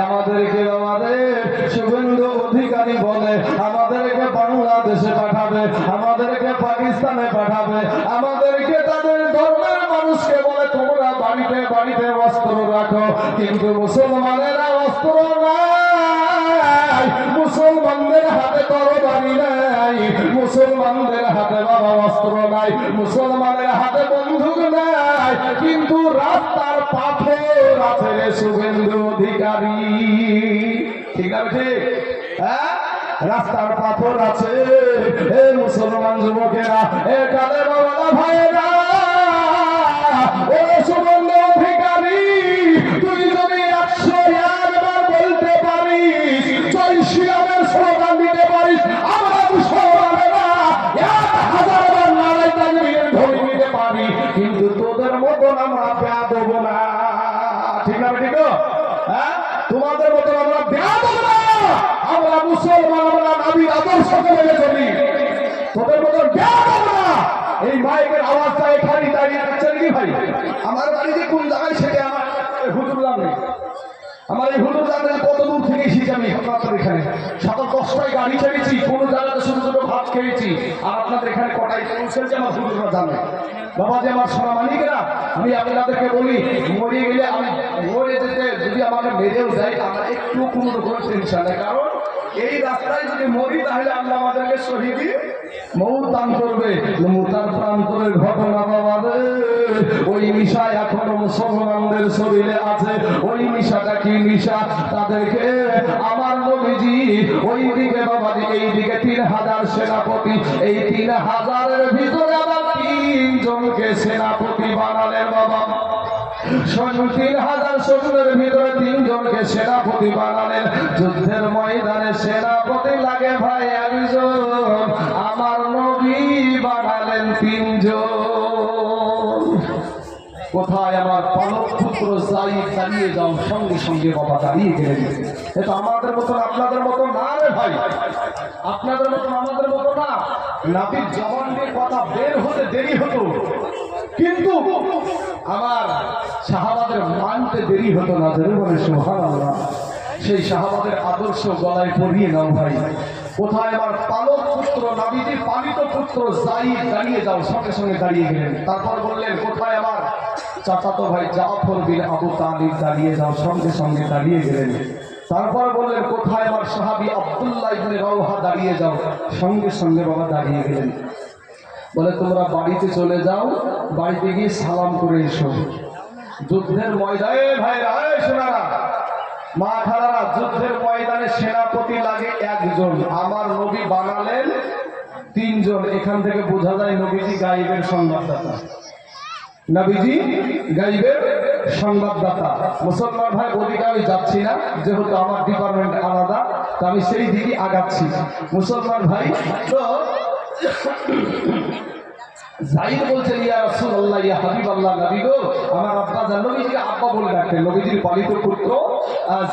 আমাদেরকে আমাদের শুভেন্দু অধিকারী বলে আমাদেরকে বাংলাদেশে পাঠাবে, আমাদেরকে পাকিস্তানে পাঠাবে, আমাদেরকে তাদের ধর্মের মানুষকে বলে তোমরা বাড়িতে বাড়িতে অস্ত্র রাখো, কিন্তু মুসলমানেরা অস্ত্র নাই, মুসলমানদের হাতে তরবারি নাই, মুসলমানদের হাতে বাবা অস্ত্র নাই, মুসলমানের হাতে বন্দুক নাই, কিন্তু রাস্তার পাথর আছে রে শুভেন্দু অধিকারী। ঠিক আছে, হ্যাঁ, রাস্তার পাথর আছে। এ মুসলমান যুবকেরা, এ কালে বাবা ভাইয়েরা, ও শুভেন্দু অধিকারী, তুই যদি 101 বার বলতে পারিস, জয় শ্রীরামের স্লোগান দিতে পারিস, আমরা মুসলমানেরা 1000 বার নারায়ে তাকবীরের ধ্বনি দিতে পারি, কিন্তু তোদের মতন আমরা বেয়াদব না। ঠিক না ঠিক? হ্যাঁ, তোমাদের মতন আমরা বেয়াদব না, আমরা মুসলমান, আমরা নবীর আদর্শকে মেনে চলি, তোদের মতন বেয়াদব না। এই মাইকের আওয়াজটা এখানে দাঁড়িয়ে থাকছে নাকি ভাই? আমার বাড়ি যে কোন জায়গায় সেটা আমার হুজুর জানে, আমার এই হুজুর জানে কত দূর থেকে এসেছি আমি আপনাদের এখানে। সকাল 10টায় গাড়ি ছেড়েছি, কোন জায়গাতে ছোট ছোট ভাত খেয়েছি, আর আপনাদের এখানে কটায় পৌঁছেছে আমার হুজুররা জানে। বাবা যে আমার সোনা মানিকেরা, আমি আপনাদেরকে বলি, মরে গেলে আমি মরে যেতে যদি আমাকে মেরেও যায় আমার একটু কোনো রকম টেনশন নেই, কারণ এই রাস্তায় যদি মরি তাহলে আল্লাহ আমাদেরকে শহীদি মৌত দান করবে। মুতার প্রান্তরের ঘটনা বাবা রে, ওই নিশা এখনো মুসলমানদের শরীরে আছে। ওই নিশাটা কি নিশা? তাদেরকে আমার নবীজি ওই দিকে বাবা এই দিকে 3000 সেনাপতি, এই 3000-এর ভিতরে আবার 3 জনকে সেনাপতি বানালেন বাবা। 3000 সৈন্যের ভিতরে 3 জনকে সেনাপতি বানালেন। যুদ্ধের ময়দানে সেনাপতি লাগে ভাই 1 জন, আমার নবী বানালেন 3 জন। কোথায় আমার পালক পুত্র যায়েদ দাঁড়িয়ে যাও, সঙ্গে সঙ্গে বাবা দাঁড়িয়ে গেলেন। এটা আমাদের মতন আপনাদের মতো না রে ভাই, আপনাদের মতন আমাদের মতো না। নবীর জবান দিয়ে কথা বের হতে দেরি হতো, কিন্তু আমার সাহাবাদের মানতে দেরি হতো না। বলে সুবহানাল্লাহ। সেই সাহাবাদের আদর্শ গলায় পরিয়ে নাও ভাই। কোথায় আমার পালক পুত্র নবীজির পালিত পুত্র যায়েদ দাঁড়িয়ে যাও, সঙ্গে সঙ্গে দাঁড়িয়ে গেলেন। তারপর বললেন কোথায় আমার চাচাতো ভাই জাফর বিন আবু তালিব দাঁড়িয়ে যাও, সঙ্গে সঙ্গে দাঁড়িয়ে গেলেন। তারপর বললেন কোথায় আমার সাহাবী আব্দুল্লাহ ইবনে রাওহা দাঁড়িয়ে যাও, সঙ্গে সঙ্গে বাবা দাঁড়িয়ে গেলেন। বলে তোমরা বাড়িতে চলে যাও, বাড়িতে গিয়ে সালাম করে এসো। যুদ্ধের ময়দানে ভাইরা, শোনারা মা খালারা, যুদ্ধের ময়দানে সেনাপতি লাগে 1 জন, আমার নবী বানালেন 3 জন। এখান থেকে বোঝা যায় নবীজি গায়েবের সংবাদদাতা, নবীজি গায়েবের সংবাদদাতা। মুসলমান ভাই, ওদিকে আমি যাচ্ছি না, যেহেতু আমার ডিপার্টমেন্ট আলাদা, তো আমি সেই দিকে আগাচ্ছি। মুসলমান ভাই, তো যায়েদ বলছেন ইয়া রাসূলুল্লাহ, ইয়া হাবিবাল্লাহ, নবী গো, আমার আব্বা জান, নবীজিকে আব্বা বলে ডাকতেন, নবীজির পালিত পুত্র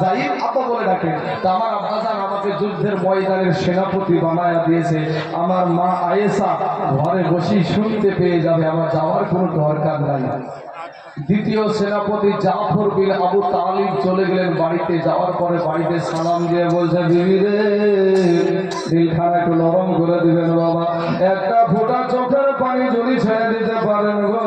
যায়েদ আব্বা বলে ডাকেন। তো আমার আব্বা জান আমাকে যুদ্ধের ময়দানের সেনাপতি বানায়া দিয়েছে। আমার মা আয়েশা ঘরে বসেই শুনতে পেয়ে যাবে, আমার যাওয়ার কোনো দরকার নাই। দ্বিতীয় সেনাপতি জাফর বিন আবু তালিব চলে গেলেন বাড়িতে। যাওয়ার পরে বাড়িতে সালাম দিয়ে বলছে, বিবি রে, দিলখানা একটু নরম করে দিবেন বাবা, একটা ফোঁটা চোখের পানি যদি ছেড়ে দিতে পারেন গো,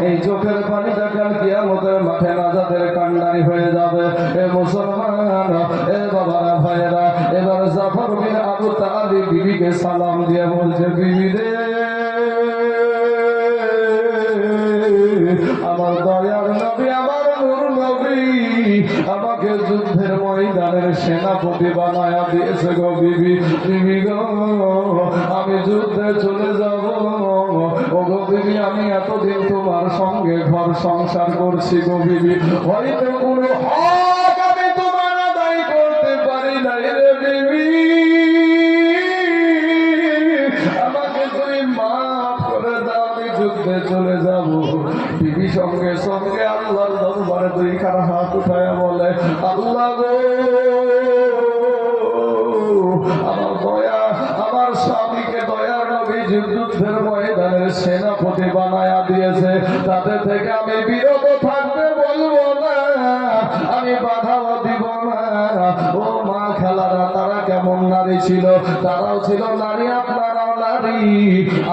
এই চোখের পানিটা কাল কিয়ামতের মাঠে নাজাতের কান্ডারি হয়ে যাবে। এ মুসলমান, এ বাবারা ভাইয়েরা, এবার জাফর বিন আবু তালিব বিবিকে সালাম দিয়ে বলছে, বিবি রে, আমার দয়ার নবী, আমার নূর নবী আমাকে যুদ্ধের ময়দানের সেনাপতি বানায়া দিয়েছে গো বিবি। বিবি গো, আমি যুদ্ধে চলে যাব। ও গো বিবি, আমি এতদিন তোমার সঙ্গে ঘর সংসার করছি গো বিবি, হয়তো কোনো হক আমি তোমার আদায় করতে পারি নাই রে বিবি, আমাকে তুমি মাফ করে দাও, আমি যুদ্ধে চলে যাব। বিবি সঙ্গে সঙ্গে আল্লাহর দরবারে 2 হাত উঠায় বলে, আল্লাহ গো, আমার দয়া, আমার স্বামীকে দয়ার নবী যুদ্ধের ময়দানের সেনাপতি বানায়া দিয়েছে, তাদের থেকে আমি বিরত থাকতে বলবো না, আমি বাধাও দিব না। না। ও মা খালারা, তারা কেমন নারী ছিল? তারাও ছিল নারী, আপনারাও নারী।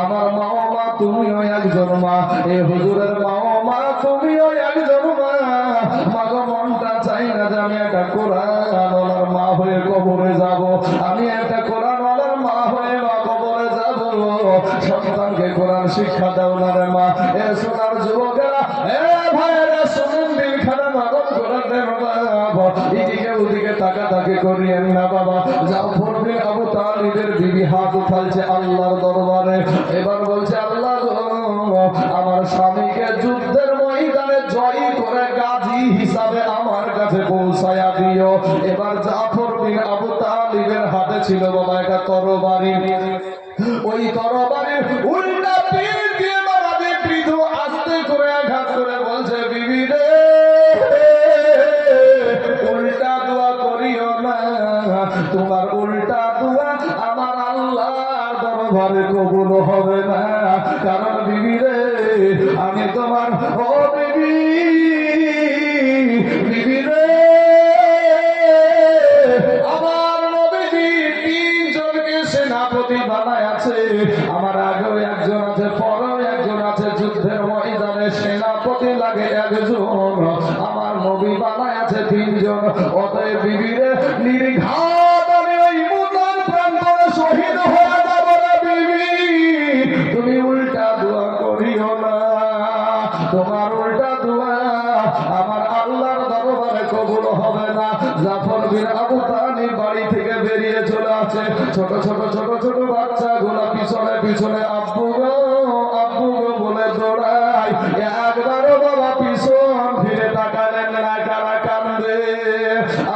আমার মা ও মা, তুমিও একজন মা। এ হুজুরের মা ও মা, তুমিও একজন মা। মাগো, মনটা চাই না যে আমি একটা কোরআনওয়ালার মা হয়ে কবরে যাব। আমি একটা কোরআনওয়ালার মা হয়ে কবরে যাব। সন্তানকে কোরআন শিক্ষা দাও না রে মা। এ সোনার যুবকেরা, এ ভাইয়েরা, শুনুন, দিলখানা নরম করে দেন বাবা। এদিকে ওদিকে তাকাতাকি করিয়েন না বাবা। জাফর বিন আবু তালিবের বিবি হাত উঠালছে আল্লাহর দরবারে। এবার বলছে, আল্লাহ গো, আমার স্বামীকে যুদ্ধের ময়দানে জয়ী করে গাজী হিসাবে আমার কাছে পৌঁছায়া দিও। এবার জাফর বিন আবু তালিবের হাতে ছিল বাবা একটা তরবারি। ওই তরবারির উল্টা তীর দিয়ে বাবা বিপরীত আস্তে করে আঘাত করে বলছে, বিবি রে, উল্টা দোয়া করিও না। তোমার উল্টা দোয়া আমার আল্লাহর দরবারে কবুল হবে না। কারণ বিবি রে, আমি তোমার, ও বিবি, বিবি রে, আমার নবীজি তিনজনকে সেনাপতি বানায় আছে। আমার আগেও একজন আছে, পরেও একজন আছে। যুদ্ধের ময়দানে সেনাপতি লাগে একজন, আমার নবী বানায় আছে তিনজন। অতএব বিবিরে, নির্ঘাত আমি ওই মুতার প্রান্তরে শহীদ হয়ে যাব না বিবি। তুমি উল্টা দোয়া করিও না। তোমার উল্টা দোয়া আমার আল্লাহর দরবারে কবুল হবে না। জাফর বিন আবু তালিব বাড়ি থেকে বেরিয়ে চলে আসে। ছোট ছোট ছোট ছোট বাচ্চাগুলো পিছনে পিছনে আব্বু গো, আব্বু গো বলে দৌড়ায়। একবারও বাবা পিছন ফিরে তাকালেন না। কারা কান্দে?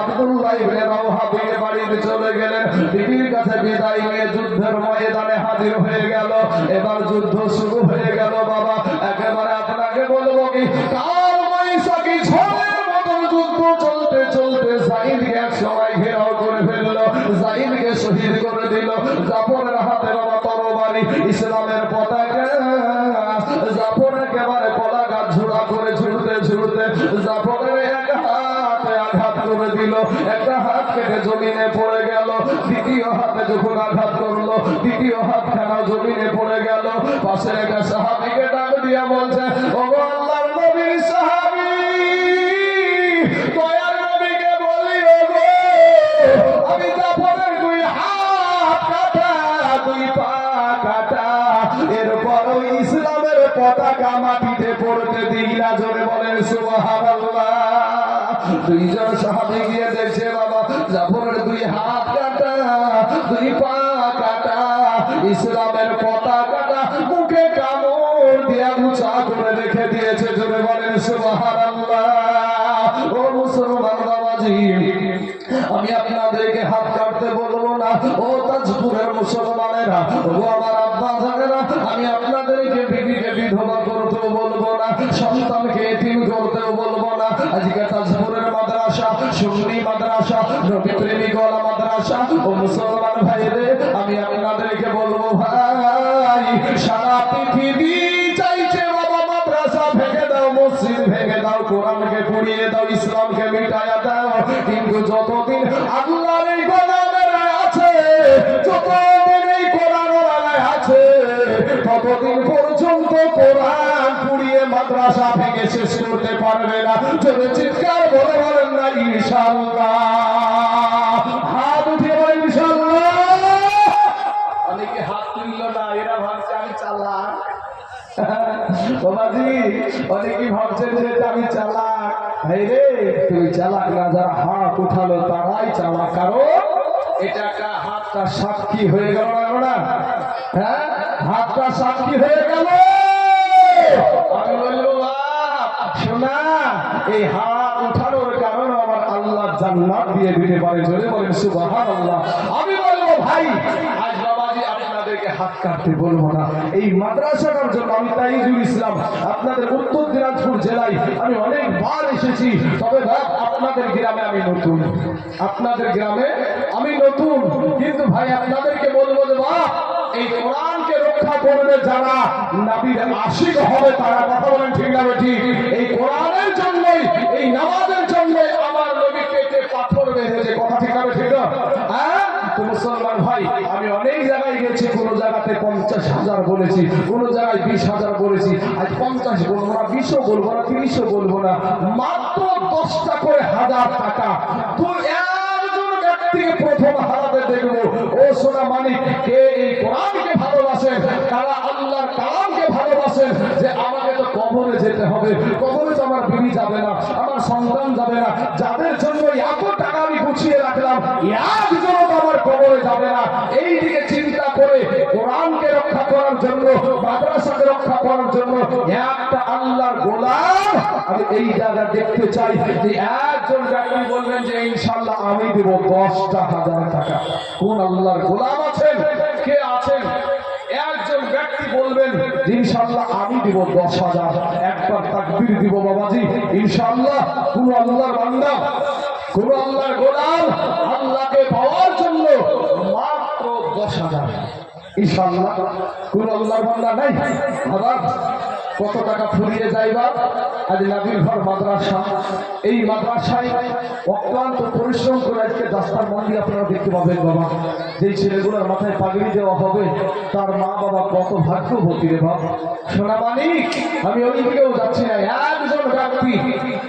আব্দুল্লাহ ইবনে রাওহা বিয়ে বাড়িতে চলে গেলেন। বিবির কাছে বিদায় নিয়ে যুদ্ধের ময়দানে হাজির হয়ে গেল। এবার যুদ্ধ শুরু হয়ে গেল বাবা। একেবারে আপনাকে বলবো কি, কাল বৈশাখী ঝড়ের মতন যুদ্ধ চলতে চলতে জাইদকে এক সময় ঘেরাও করে ফেললো। জাইদকে শহীদ করে দিল। জাফরের হাতে বাবা তরবারি, ইসলামের পতাকা। জাফর একেবারে পলাঘাত ঝুড়া করে ঝুড়তে ঝুড়তে জাফরের এক হাতে আঘাত করে দিল। একটা হাত কেটে জমিনে পড়ে গেল। দ্বিতীয় হাতে যখন আঘাত করলো, দ্বিতীয় হাতখানা জমিনে পড়ে গেল। পাশের একটা সাহাবীকে ডাক দিয়া বলছে, ও আল্লাহর নবীর সাহাবী, দয়ার নবীকে বলি, ও গো, আমি জাফরের দুই হাত কাটা, দুই পা কাটা, এরপরও ইসলামের পতাকা মাটিতে পড়তে দিই না। জোরে বলেন সুবহানাল্লাহ। দুইজন সাহাবী গিয়ে দেখছে বাবা, জাফরের দুই হাত কাটা, দুই পা কাটা, ইসলামের পতাকাটা মুখে কামড় দিয়া উঁচা করে রেখে দিয়েছে। জোরে বলেন সুবহানাল্লাহ। ও মুসলমান বাবাজি, আমি আপনাদেরকে হাত কাটতে বলবো না। ও তাজপুরের মুসলমানেরা, ও আমার আব্বা জানেরা, আমি আপনাদেরকে বিবিকে বিধবা করতেও বলবো না, সন্তানকে এতিম করতেও বলবো না। আজকে তাজপুরের মাদ্রাসা, সুন্নি মাদ্রাসা, নবী প্রেমিক ওয়ালা মাদ্রাসা, ও মুসলমান ভাইরে, আমি আপনাদেরকে বলবো, ভাই, সারা পৃথিবী চাইছে বাবা মাদ্রাসা ভেঙে দাও, মসজিদ ভেঙে দাও, কোরআনকে পুড়িয়ে দাও, ইসলামকে মিটায়া দাও। কিন্তু যতদিন আল্লাহর এই গোলামেরা আছে, যতদিন এই কোরআনওয়ালা আছে, ততদিন পর্যন্ত কোরআন পুড়িয়ে মাদ্রাসা ভেঙে শেষ করতে পারবে না। যদি চিৎকার বলে বলেন না ইনশাআল্লাহ। হাত উঠিয়ে বলেন ইনশাআল্লাহ। অনেকে হাত তুলল না, এরা ভাবছে আমি চালাক। বাবাজি, অনেকেই ভাবছেন যে আমি চালাক। ভাই রে, তুই চালাক না, যারা হাত উঠালো তারাই চালাক। কারণ এটা একটা হাতটা সাক্ষী হয়ে গেল না? হ্যাঁ, হাতটা সাক্ষী হয়ে গেল। আমি বলবো, শোনা, এই হাত উঠানোর কারণে আমার আল্লাহ জান্নাত দিয়ে দিতে পারে। জোরে বলেন সুবহানাল্লাহ। আমি বলবো, ভাই, আজ বাবাজি আপনাদেরকে হাত কাটতে বলবো না। এই মাদ্রাসাটার জন্য আমি তাইজুল ইসলাম, আপনাদের উত্তর দিনাজপুর জেলায় আমি অনেকবার এসেছি। তবে ভাই, আপনাদের গ্রামে আমি নতুন, আপনাদের গ্রামে আমি নতুন। কিন্তু ভাই, আপনাদেরকে বলবো যে বাপ, এই কোরআনকে রক্ষা করবে যারা, নবীর আশিক হবে তারা। কথা বলেন ঠিক না ঠিক? এই কোরআনের জন্যই, এই নামাজের জন্যই আমার নবী পেটে পাথর কথা ঠিক হবে ঠিক না? হ্যাঁ তো মুসলমান ভাই, আমি অনেক জায়গায় গেছি, কোন জায়গাতে 50,000 বলেছি, কোন জায়গায় 20,000 বলেছি। আজ 50 বলবো না, 20ও বলবো না, 30ও বলবো না, মাত্র 10টা করে হাজার টাকা। তুই একজন ব্যক্তিকে প্রথম হারাতে দেখবো। ও সোনা মানিক, কে এই কোরআনকে ভালোবাসেন, কারা আল্লাহর কালামকে ভালোবাসেন, যে আমাকে তো কবরে যেতে হবে, কবরে তো আমার বিবি যাবে না, আমার সন্তান যাবে না, যাদের জন্য এত টাকা আমি গুছিয়ে রাখলাম একজন আমার কবরে যাবে না, এই দিকে চিন্তা করে কোরআনকে রক্ষা করার জন্য, মাদ্রাসাকে রক্ষা করার জন্য একটা আল্লাহর গোলাম আমি এই জায়গা দেখতে চাই যে একজন ব্যক্তি বলবেন যে ইনশাআল্লাহ আমি দেব 10,000 টাকা। কোন আল্লাহর গোলাম আছেন, কে আছেন? একজন ব্যক্তি বলবেন ইনশাআল্লাহ আমি দিব 10,000। একবার তাকবীর দিব বাবাজি। ইনশাআল্লাহ কোন আল্লাহর বান্দা, কোন আল্লাহর গোলাম আল্লাহকে পাওয়ার জন্য মাত্র 10,000। ইনশাআল্লাহ কোন আল্লাহর বান্দা নাই? আবার কত টাকা ফুরিয়ে যাইবা। আজ নাবিল ঘর মাদ্রাসা, এই মাদ্রাসায় অক্লান্ত পরিশ্রম করে আজকে দাস্তার মন্দির আপনারা দেখতে পাবেন বাবা। যেই ছেলেগুলোর মাথায় পাগড়ি দেওয়া হবে তার মা বাবা কত ভাগ্যবতী রে বাবা। সোনা মানিক, আমি ওই দিকেও যাচ্ছি না, একজন ব্যক্তি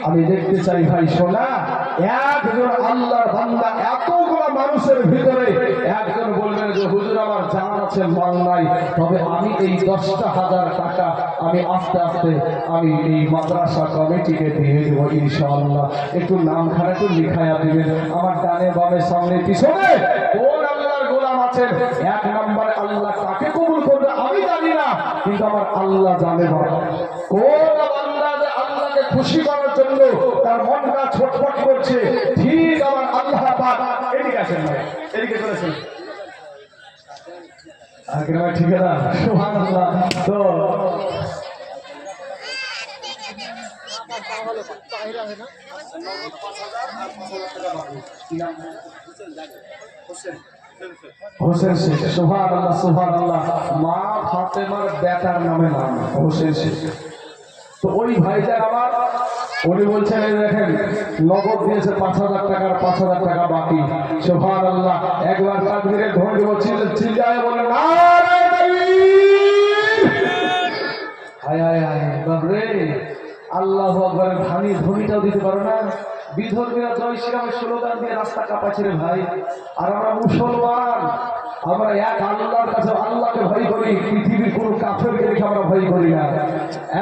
আমি দেখতে চাই ভাই সোনা, একজন আল্লাহর বান্দা এতগুলো মানুষের ভিতরে একজন বলবেন যে হুজুর আমার জান আছে মাল নাই, তবে আমি এই 10,000 টাকা আমি আস্তে আস্তে আমি এই মাদ্রাসা কমিটিকে দিয়ে দেবো ইনশাআল্লাহ। একটু নামখানা একটু লিখাইয়া দিবেন আমার ডানে বামে সামনে পিছনে। কোন আল্লাহর গোলাম আছেন? এক নম্বরে আল্লাহ কাকে কবুল করবে আমি জানি না, কিন্তু আমার আল্লাহ জানে বাবা। কোন বান্দা যে আল্লাহকে খুশি করার জন্য তার মনটা ছটফট করছে, ঠিক আমার আল্লাহ পাক এদিকে আসেন ভাই, এদিকে চলেছেন। ঠিক আছে, সুবহানাল্লাহ। তো হোসেন শেখ, সুবহানাল্লাহ সুবহানাল্লাহ। মা ফাতেমার বেটার নামে নাম হোসেন শেখ। তো ওই ভাইজান আমার, উনি বলছেন এই দেখেন নগদ দিয়েছে 5,000 টাকার 5,000 টাকা বাকি। সুবহানাল্লাহ। একবার তাকবীরে ধ্বনি বলছিল, চিল্লায়ে বলেন নারে তাকবীর। হায় হায় হায় বাবরে, আল্লাহু আকবার। ধানি ধ্বনিটাও দিতে পারো না। বিধর্মীরা জয় শ্রীরামের স্লোগান দিয়ে রাস্তা কাঁপাচ্ছে রে ভাই। আর আমরা মুসলমান, আমরা এক আল্লাহর কাছে আল্লাহকে ভয় করি, পৃথিবীর কোন কাফেরকে দেখে আমরা ভয় করি না।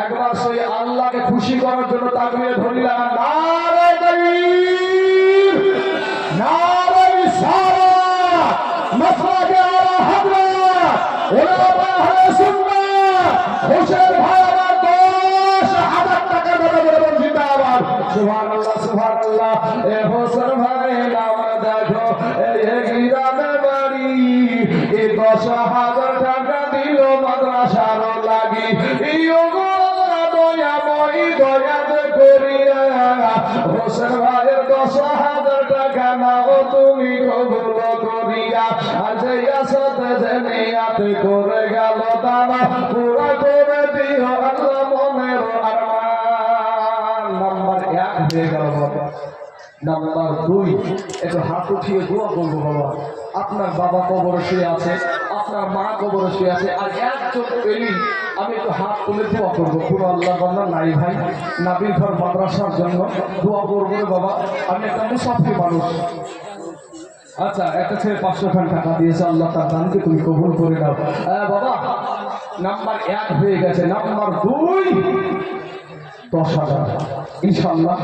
একবার সেই আল্লাহকে খুশি করার জন্য তাকবীরে ধ্বনি লাগান, নারে তাকবীর, নারে রিসালাত, মাসলাকে আলা হাযরাত, উলামা আহলে সুন্নাহ, হোসেন ভাই আমার 10,000 টাকা দেবে বলে জিন্দাবাদ। সুবহানাল্লাহ সুবহানাল্লাহ। এ হোসেন ভাই নাম দেখো, এই গ্রামে বাড়ি, এই 10,000 টাকা দিল মাদ্রাসার লাগি। দয়াময়ী দয়া করিয়া হোসেন ভাইয়ের 10,000 টাকা নাও তুমি কবুল করিয়া। আজ ইয়াসাতে জেনিয়াতে করে গেল দানা, পুরা করে দিও আল্লাহ মনের আরমান। নাম্বার 1 হয়ে গেল বাবা। নাম্বার 2, একটু হাত উঠিয়ে দোয়া করবো বাবা। আপনার বাবা কবরে শুয়ে আছে, আপনার মা কবরে শুয়ে আছে, আর একজন পেলি আমি একটু হাত তুলে দোয়া করবো। পুরো আল্লাহ বান্দা নাই ভাই, নাবিল ঘর মাদ্রাসার জন্য দোয়া করবো রে বাবা। আমি একটা মুসাফির মানুষ। আচ্ছা, একটা ছেলে 500 টাকা দিয়েছে, আল্লাহ তার দানকে তুমি কবুল করে দাও বাবা। নাম্বার 1 হয়ে গেছে। নাম্বার 2, 10,000 ইনশাআল্লাহ।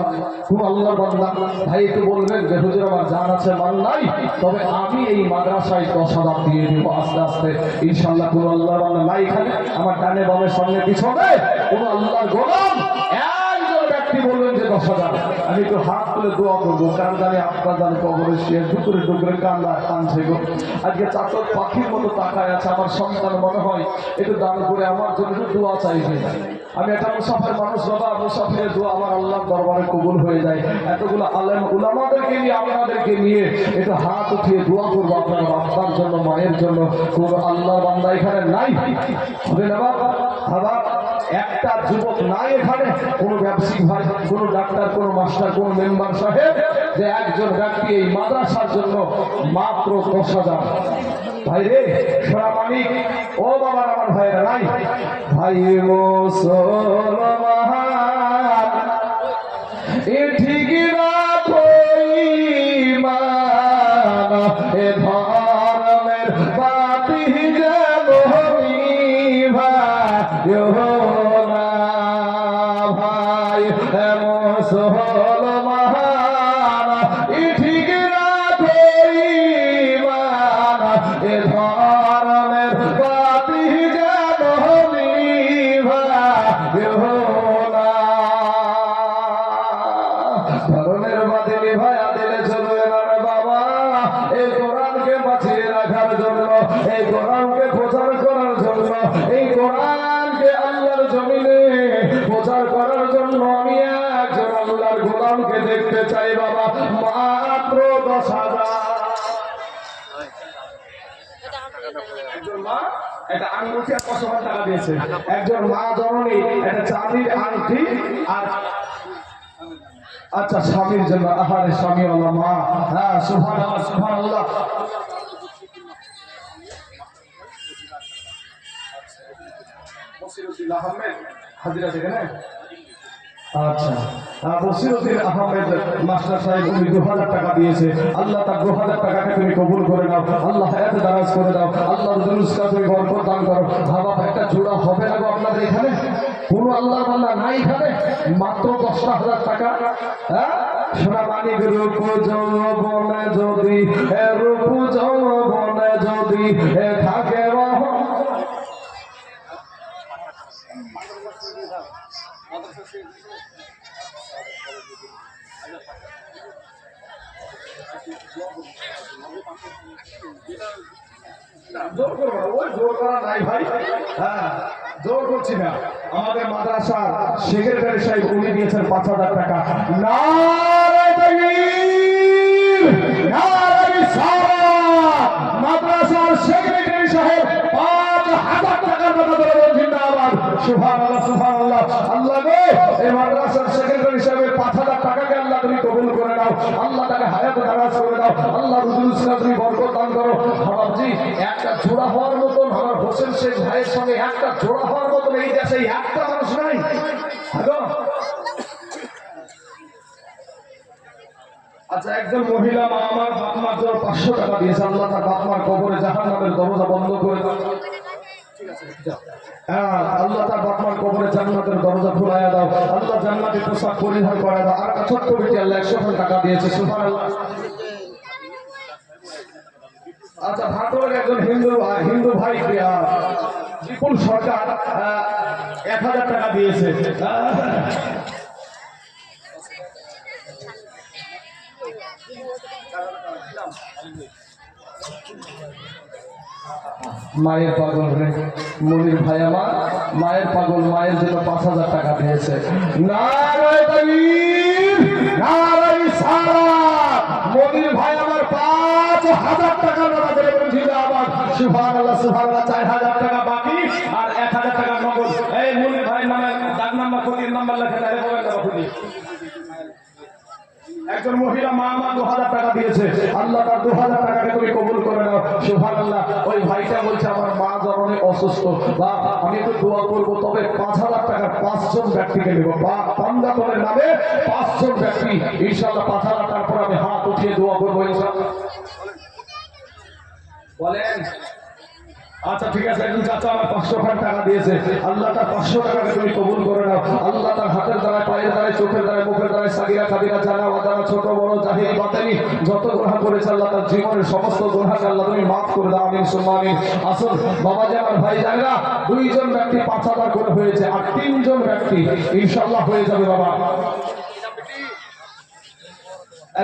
কোন আল্লাহর বান্দা ভাই একটু বলবেন যে হুজুর আমার জান আছে মাল নাই, তবে আমি এই মাদ্রাসায় 10,000 দিয়ে দেবো আস্তে আস্তে ইনশাআল্লাহ। কোন আল্লাহর বান্দা নাই এখানে? আমার ডানে বামে সামনে পিছনে কোন আল্লাহর গোলাম একজন ব্যক্তি বলবেন যে 10,000। আমি একটু হাত তুলে দোয়া করবো, কারণ জানি আপনার জানি কবরে শুয়ে ডুকরে ডুকরে কানছে গো। আজকে চাতক পাখির মতো তাকায় আছে। আমার সন্তান মনে হয় একটু দান করে আমার জন্য একটু দোয়া চাইবে। আমি একটা মুসাফির মানুষ বাবা, মুসাফিরের দোয়া আমার আল্লাহর দরবারে কবুল হয়ে যায়। এতগুলো আলেম উলামাদেরকে নিয়ে, আপনাদেরকে নিয়ে একটু হাত উঠিয়ে দোয়া করবো আপনার বাবার জন্য, মায়ের জন্য। কোন আল্লাহর বান্দা এখানে নাই? হবে না বাবা? একটা যুবক নাই এখানে, কোনো ব্যবসায়িক ভাই, কোনো ডাক্তার, কোনো মাস্টার, কোনো মেম্বার সাহেব, যে একজন ব্যক্তি এই মাদ্রাসার জন্য মাত্র 10,000। ভাই রে সোনা মানিক, ও বাবার আমার ভাইরা নাই, ভাই মুসলমান এ ঠিক রাখো ঈমান, এ ধর্মের বাতি যেন নিভাইও না ভাই মুসলমান, এ ঠিক রাখো ঈমান, এ ধর্মের বাতি যেন নিভাইও না। ধর্মের বাতি নিভাইয়া দিলে চলবে না রে বাবা। এই কোরআনকে বাঁচিয়ে রাখার জন্য, এই কোরআনকে প্রচার করার জন্য, এই কোরআনকে আল্লাহর জমিনে প্রচার করার জন্য আমি একজন আল্লাহর গোলামকে দেখতে চাই বাবা, মাত্র 10,000। একজন মা একটা আঙ্গুঠি আর 5,000 টাকা দিয়েছে। একজন মা জননী একটা চাঁদির আংটি আর আচ্ছা স্বামীর জন্য, আহারে স্বামী আল্লাহ মা, হ্যাঁ সুবহানাল্লাহ সুবহানাল্লাহ। বসিরউদ্দিন আহমেদ হাজিরা সেখানে, আচ্ছা বসিরউদ্দিন আহমেদ মাস্টার সাহেব উনি 2,000 টাকা দিয়েছে। আল্লাহ তার 2,000 টাকাকে তুমি কবুল করে নাও, আল্লাহ হায়াতে দারাজ করে দাও, আল্লাহর জুলুসকে তুমি বরকত দান করো। বাবা একটা জোড়া হবে না গো আপনাদের এখানে? কোন আল্লাহ বান্দা নাই এখানে? মাত্র 10,000 টাকা। হ্যাঁ সোনা মানিক, রূপ যৌবনে যদি, রূপ যৌবনে যদি থাকে জোর করবো না, ওই জোর করা নাই ভাই, হ্যাঁ জোর করছি না। আমাদের মাদ্রাসার সেক্রেটারি সাহেব উনি দিয়েছেন 5,000 টাকা। নারে তাকবীর, নারে রিসালাত। মাদ্রাসার সেক্রেটারি সাহেব 5,000 টাকার কথা বলে বলছেন আবার। সুবহানাল্লাহ সুবহানাল্লাহ। আল্লাহ গো এই মাদ্রাসার সেক্রেটারি সাহেবের 5,000 টাকাকে আল্লাহ তুমি কবুল করে নাও, আল্লাহ তাকে হায়াতে দারাজ করে দাও, আল্লাহ রুজুলকে তুমি বরকত দান করো। বাবাজি একটা জোড়া হওয়ার মতন আমার হোসেন শেখ ভাইয়ের সঙ্গে একটা জোড়া হওয়ার মতন এই দেশে একটা মানুষ নাই। হ্যালো আচ্ছা একজন মহিলা মা আমার বাপমার জন্য 500 টাকা দিয়েছে। আল্লাহ তার বাপমার কবরে জাহান্নামের দরজা বন্ধ করে দাও। আল্লাহ তার বাপমার কবরে জান্নাতের দরজা খুলাইয়া দাও, আল্লাহ জান্নাতি পোশাক পরিধান করায় দাও। আর একটা ছোট্ট বেটি আল্লাহ 100 টাকা দিয়েছে। সুবহানাল্লাহ। আচ্ছা ভাটোরের একজন হিন্দু ভাই বিপুল সরকার 1,000 টাকা দিয়েছে। মায়ের পাগল রে মনির ভাই আমার, মায়ের পাগল, মায়ের জন্য 5,000 টাকা দিয়েছে। নারে তাকবীর, নারে রিসালাত। মনির ভাই আমার 5,000 টাকা দাদা করে বলছিল আবার। সুবহানাল্লাহ সুবহানাল্লাহ। 4,000 টাকা বাকি আর 1,000 টাকা নগদ। এই মনির ভাই নামে ডাক নাম্বার, ফোনের নাম্বার লেখা তারে বলেন না খুদি। একজন মহিলা মা আমার 2,000 টাকা দিয়েছে। আল্লাহ তার 2,000 টাকাকে তুমি কবুল করে নাও। সুবহানাল্লাহ। ওই ভাইটা বলছে আমার মা জননী অসুস্থ, বা আমি একটু দোয়া করবো, তবে 5,000 টাকার 5 জন ব্যক্তিকে নেব, বা পান্দাতনের নামে 5 জন ব্যক্তি ইনশাআল্লাহ 5,000 টাকার পর আমি হাত উঠিয়ে দোয়া করবো ইনশাআল্লাহ। বলেন আচ্ছা ঠিক আছে। একজন চাচা আমার 500 টাকা দিয়েছে। আল্লাহ তার 500 টাকাকে তুমি কবুল করে নাও। আল্লাহ তার হাতের দ্বারায়, পায়ের দ্বারায়, চোখের দ্বারায়, মুখের দ্বারায়, সাগিরা কাবিরা, জানা অজানা, ছোট বড়, জাহিরি বাতিনি যত গুনাহ করেছে আল্লাহ তার জীবনের সমস্ত গুনাহকে আল্লাহ তুমি মাফ করে দাও। আমিন সুম্মা আমিন। আসল বাবা যে আমার ভাই জানেরা 2 জন ব্যক্তি 5,000 করে হয়েছে, আর 3 জন ব্যক্তি ইনশাআল্লাহ হয়ে যাবে বাবা।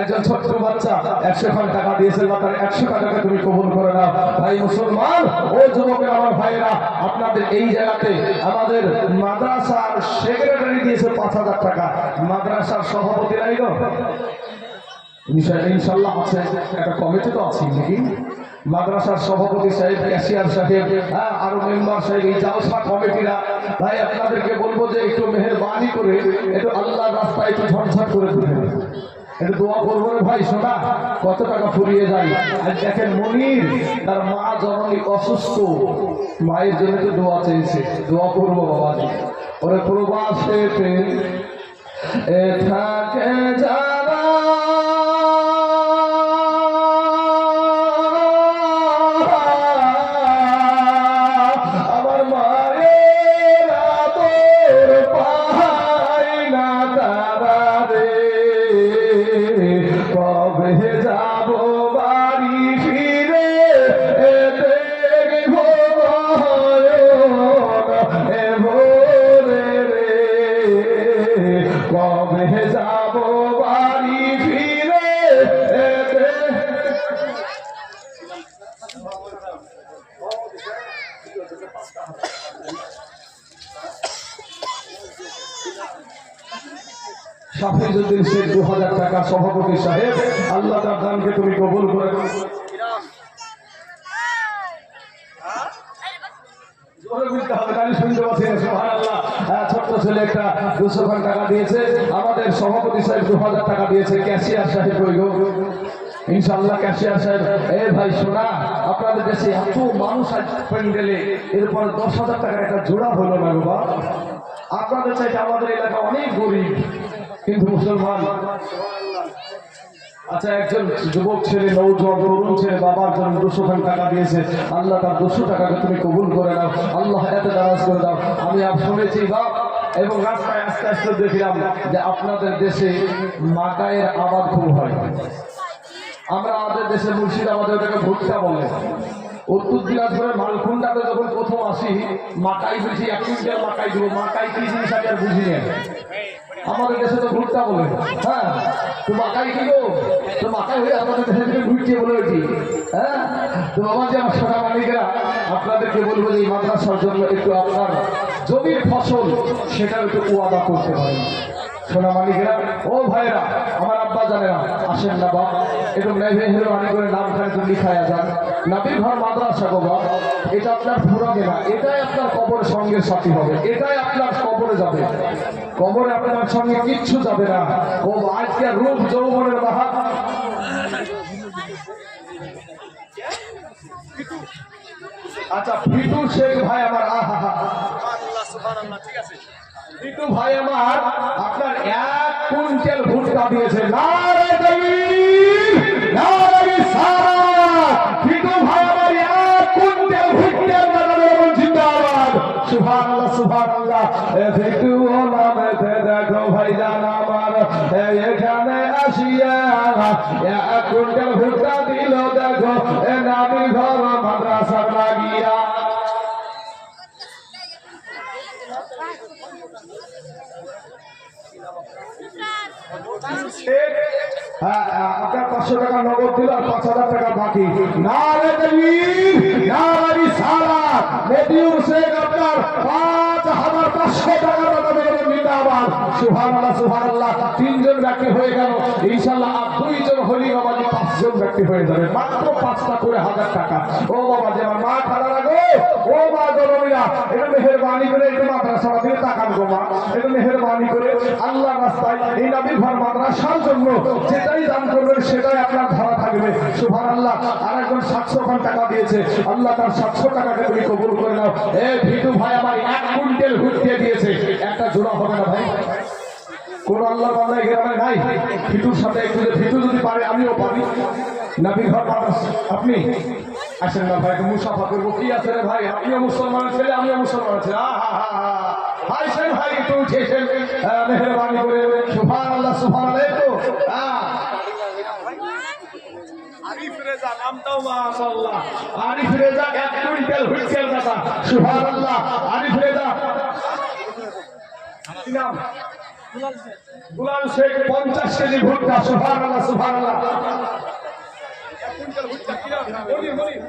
একজন ছোট্ট বাচ্চা 100 টাকা দিয়েছে। তার 100 টাকাকে তুমি কবুল করে নাও। ভাই মুসলমান ও যুবকের আমার ভাইরা, আপনাদের এই জায়গাতে আমাদের মাদ্রাসার সেক্রেটারি দিয়েছে 5,000 টাকা। মাদ্রাসার সভাপতি নাই গো ইনশাআল্লাহ আছে, একটা কমিটি তো আছে নাকি? মাদ্রাসার সভাপতি সাহেব, ক্যাশিয়ার সাহেব, আরো মেম্বার সাহেব, এই জালসা কমিটিরা, ভাই আপনাদেরকে বলবো যে একটু মেহেরবানি করে একটু আল্লাহর রাস্তায় একটু ঝটঝট করে তুলে একটু দোয়া করবো রে ভাই। শোনা কত টাকা ফুরিয়ে যায়। আজ দেখেন মনির তার মা জননী অসুস্থ, মায়ের জন্য তো দোয়া চেয়েছে, দোয়া করবো বাবাজি। ওরে প্রবাসেতে থাকে যারা আমার মায়ের আদর পায় না তারা রে, কবে যাব বাড়ি ফিরে দেখবো এ ভোরে রে, কবে যাব বাড়ি ফিরে। শাফিজউদ্দিন শেখ 2000 টাকা সভাপতি সাহেব, আল্লাহ তার দানকে তুমি কবুল করে নাও। ছোট্ট ছেলে একটা 200 টাকা দিয়েছে, আমাদের সভাপতি সাহেব 2000 টাকা দিয়েছে, ক্যাশিয়ার সাহেব ইনশাআল্লাহ ক্যাশিয়ার সাহেব। এ ভাই শোনা, আপনাদের দেশে এত মানুষ আজ প্যান্ডেলে, এরপর 10,000 টাকার একটা জোড়া হলো না বাবা। আপনাদের চাইতে আমাদের এলাকা অনেক গরিব কিন্তু মুসলমান। আচ্ছা, একজন যুবক ছেলে, নৌজওয়ান তরুণ ছেলে বাবার জন্য 200 টাকা দিয়েছে, আল্লাহ তার 200 টাকাকে তুমি কবুল করে নাও, আল্লাহ এতে দারাজ করে দাও। আমি শুনেছি বাপ, এবং রাস্তায় আস্তে আস্তে দেখলাম যে আপনাদের দেশে মাকাইয়ের আবাদ খুব হয়। আমরা আমাদের দেশে মুর্শিদাবাদে ওটাকে ভুট্টা বলে। উত্তর দিনাজপুরের মালকুন্ডাতে যখন প্রথম আসি, মাকাই বুঝি 1 কুইন্টাল মাকাই দেবো, মাকাই কি জিনিস আগে আর বুঝি না। আমাদের দেশে তো ভুট্টা বলে, হ্যাঁ তো মাকাই কিলো, তো মাকাই হয়ে আমাদের দেশে থেকে ভুট্টে বলে ওইটি। হ্যাঁ তো বাবা যে আমার সোনা মালিকেরা, আপনাদেরকে বলবো যে এই মাদ্রাসার জন্য একটু আপনার জমির ফসল সেটা একটু ওয়াদা করতে পারেন। সোনা মালিকেরা, ও ভাইরা, আমার আব্বা জানেরা, আসেন না বাপ, একটু মেহরবানি করে নামখানে তো লিখায়া যান। নাবির ঘর মাদ্রাসা বাবা, এটা আপনার ফুরাবে না, এটাই আপনার কবরের সঙ্গে সাথী হবে, এটাই আপনার কবরে যাবে, কবরে আপনার সঙ্গে কিচ্ছু যাবে না। ও আজকে রূপ যৌবনের বাহার। আচ্ছা, ফিটু শেখ ভাই আমার, ফিটু ভাই আমার আপনার 1 কুইন্টাল ভুট্টা দিয়েছে। নারে তাকবীর, নারে রিসালাত। ফিটু ভাই আমার 1 কুইন্টাল ভুট্টার দাদা জিন্দাবাদ। সুবহানাল্লাহ সুবহানাল্লাহ। ফিটু নামেতে দেখো ভাইজান আমার, এখানে আসিয়া 1 কুইন্টাল ভুট্টা দিল দেখো, এ নামি ঘর মাদ্রাসা লাগিয়া। আপনার 500 টাকা নগদ দিল আর 5000 টাকা বাকি। নারে তাকবীর, নারে রিসালাত। মেদিউর শেখ আপনার 5500 টাকা দাদা দেবেন জিন্দাবাদ। সুবহানাল্লাহ সুবহানাল্লাহ। 3 জন ব্যক্তি হয়ে গেল, ইনশাআল্লাহ আর 2 জন হলি বাবাজি 5 জন ব্যক্তি হয়ে যাবে, মাত্র 5টা করে 1000 টাকা। ও বাবাজি আমার মা খালা লাগো, ও মা জননীরা, এটা মেহেরবানি করে একটু মাদ্রাসা দিয়ে তাকান গো মা, এটা মেহেরবানি করে আল্লাহ রাস্তায় এই নবী ঘর মাদ্রাসার জন্য যেটাই দান করবেন সেটাই আপনার ধরা থাকবে। সুবহানাল্লাহ। আর একজন 700 টাকা দিয়েছে, আল্লাহ তার 700 টাকাকে তুমি কবুল করে নাও। এ ভিটু ভাই আমার 1 কুইন্টাল ভুট্টা দিয়েছে, একটা জোড়া হবে না ভাই? কোন আল্লাহর বান্দা গ্রামে নাই? ভিটুর সাথে একটু, ভিটু যদি পারে আমিও পারি। নবী ঘর মাদ্রাসা আপনি আসেন না ভাই, মুসাফা করবো কি আছে রে ভাই? আপনিও মুসলমানের ছেলে, আমিও মুসলমানের ছেলে। ভাই সেন ভাই একটু উঠেছেন মেহরবানি করে। সুবহানাল্লাহ সুবহানাল্লাহ। তো আরিফ রেজা, নামটাও মাশাআল্লাহ। আরিফ রেজা 1 কুইন্টাল ভুট্টার দাতা। সুবহানাল্লাহ। আরিফ রেজা কি নাম? দুলাল শেখ 50 কেজি ভুট্টা। সুবহানাল্লাহ সুবহানাল্লাহ। 1 কুইন্টাল ভুট্টা কি নাম? মনির মনির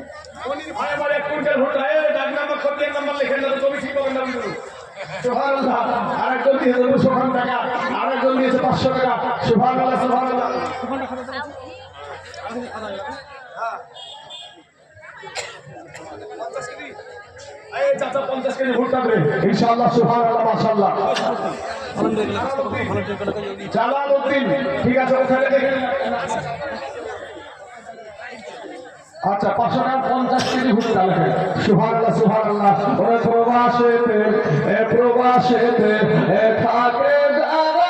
মনির ভাই আমার 1 কুইন্টাল ভুট্টা। এই ডাক নাম্বার খতিয়ান নাম্বার লিখে দাও, তুমি ঠিক হবে না বিরু। সুবহানাল্লাহ। আরেকজন দিয়েছে 200 টাকা, আরেকজন দিয়েছে 500 টাকা। সুবহানাল্লাহ সুবহানাল্লাহ। এই চাচা 50 কেজি ভুট্টা দেবে ইনশাআল্লাহ সুবহানাল্লাহ মাশাআল্লাহ জালালউদ্দিন ঠিক আছে ওখানে দেখেন আচ্ছা 550 কেজি ভুট্টা দেবে সুবহানাল্লাহ সুবহানাল্লাহ ওরে প্রবাসেতে থাকে যারা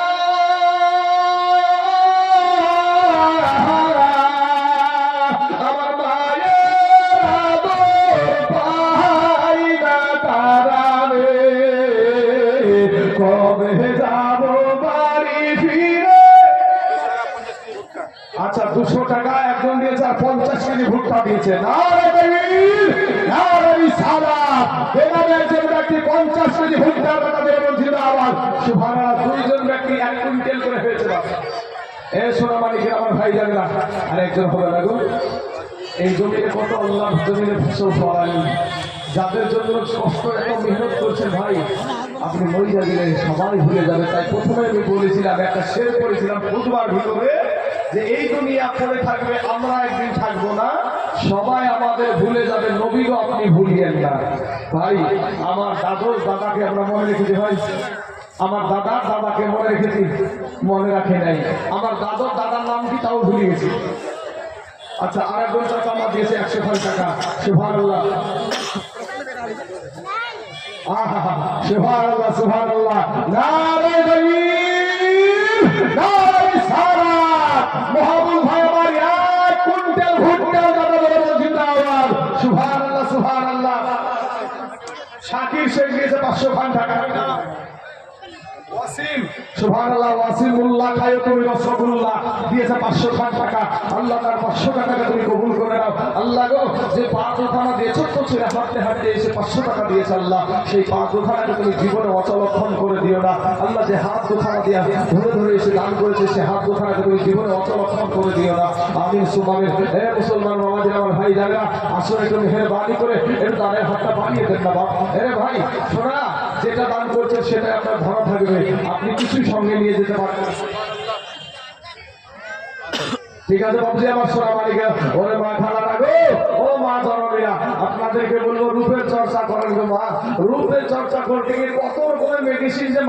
আচ্ছা 200 টাকা একজন দিয়েছে আর 50 কেজি ভুট্টা দিয়েছে একজন ব্যক্তি 50 কেজি ভুট্টার টাকা দিয়ে বলছিল আবার সুবহানাল্লাহ দুইজন ব্যক্তি 1 কুইন্টাল করে হয়েছে এ সোনামানিকের আমার ভাই জানে না আর একজন হবে না গো এই জমিতে কত আল্লাহ জমিনে ফসল ফলায় যাদের জন্য কষ্ট এত মেহনত করছেন ভাই আপনি মরিয়া দিলে সবাই ভুলে যাবে তাই প্রথমে আমি বলেছিলাম একটা শের করেছিলাম বুধবার ভিতরে যে এই দুনিয়া পড়ে থাকবে আমরা একদিন থাকবো না সবাই আমাদের ভুলে যাবে নবীও আপনি ভুলিয়েন না ভাই আমার দাদাকে আমরা মনে রেখেছি ভাই আমার দাদাকে মনে রেখেছি মনে রাখে নাই আমার দাদার নাম কি তাও ভুলে গেছি আচ্ছা আর একজন টাকা আমার দিয়েছে 100 টাকা সুবহানাল্লাহ সুবহানাল্লাহ সুবহানাল্লাহ নারে তাকবীর নারে সালাত মুহাম্মদ ভাই আমার 1 কুইন্টাল ভুট্টা দাদা বলে জিন্দাবাদ সুবহানাল্লাহ সুবহানাল্লাহ শাকির শেখ দিয়েছে 500 টাকা ওয়াসিম সুবহানাল্লাহ ওয়াসিমুল্লাহ খায়তুমি রাসূলুল্লাহ দিয়েছে 500 টাকা আল্লাহ তার 500 টাকাকে তুমি কবুল করে নাও আল্লাহ গো যে পাঁচ ওখানা দিয়ে ছোট্ট ছেলে হাঁটতে হাঁটতে এসে 500 টাকা দিয়েছে আল্লাহ সেই পাঁচ ওখানাকে তুমি জীবনে অচলক্ষণ করে দিও না আল্লাহ যে হাত ওখানা দিয়ে ধরে ধরে এসে দান করেছে সে হাত ওখানাকে তুমি জীবনে অচলক্ষণ করে দিও না আমিন সুবহানাল্লাহ হে মুসলমান মামাদের আমার ভাই জানেরা আসলে একটু মেহেরবানি করে একটু দানের হাতটা বাড়িয়ে দেন না বাপ আরে ভাই শোনা যেটা দান করছে সেটা আপনার ধরা থাকবে আপনি কিছু সঙ্গে নিয়ে যেতে পারবেন ঠিক আছে বাবুজি আমার সোনা মালিকা ওরে মা খালা গো ও মা জননীরা আপনাদেরকে বলবো রূপের চর্চা করেন গো মা রূপের চর্চা করতে গিয়ে কত রকমের মেডিসিন যে